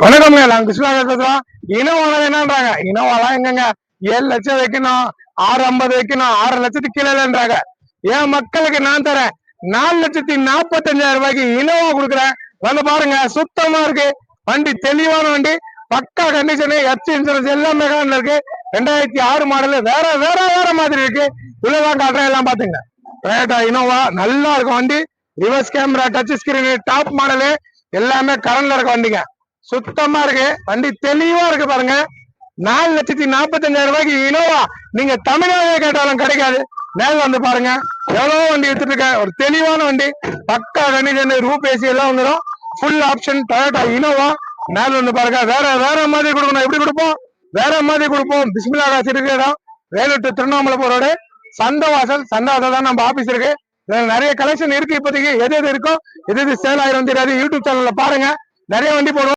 வணக்கம்ங்க, நாங்க கிருஷ்ணா பேசுறோம். இனோவால என்னன்றாங்க, இனோவாலாம் எங்கங்க 7 லட்சம் வைக்கணும், 650 வைக்கணும், 6 லட்சத்துக்கு கீழே இல்லைன்றாங்க. என் மக்களுக்கு நான் தரேன் 4,45,000 ரூபாய்க்கு இனோவா கொடுக்குறேன். வந்து பாருங்க, சுத்தமா இருக்கு வண்டி, தெளிவான வண்டி, பக்கா கண்டிஷனு, எஃப்சி இன்சூரன்ஸ் எல்லாமே இருக்கு. 2006 மாடல், வேற வேற வேற மாதிரி இருக்கு. இவ்வளவுதான் காட்டுறேன், எல்லாம் பாத்துங்க. டொயோட்டா இனோவா நல்லா இருக்கும் வண்டி. Reverse camera, touch screen, top model, எல்லாமே கரண்ட்ல இருக்க வண்டிங்க. சுத்தமா இருக்கு வண்டி, தெளிவா இருக்கு பாருங்க. 4,45,000 ரூபாய்க்கு இனோவா நீங்க தமிழ்நாடு கேட்டாலும் கிடைக்காது. நேரில் வந்து பாருங்க. எவ்வளவு வண்டி எடுத்துட்டு இருக்க, ஒரு தெளிவான வண்டி, பக்கா கண்டிஷன், ரூப் ஏசி எல்லாம் வந்துடும். Full option Toyota Innova. நேரில் வந்து பாருங்க. வேற வேற மாதிரி கொடுக்கணும், எப்படி கொடுப்போம், வேற மாதிரி கொடுப்போம். பிஸ்மில்லா காசு இருக்கிற இடம், வேலூர் டு திருவண்ணாமலை போறோட சந்தவாசல். சந்தவாசல் தான் நம்ம ஆபீஸ் இருக்கு. நிறைய கலெக்ஷன் இருக்கு இப்போதைக்கு. எது எது இருக்கோ, எது எது சேல் ஆயிரும் தெரியாது. யூடியூப் சேனல்ல பாருங்க, நிறைய வண்டி போடுவோம்.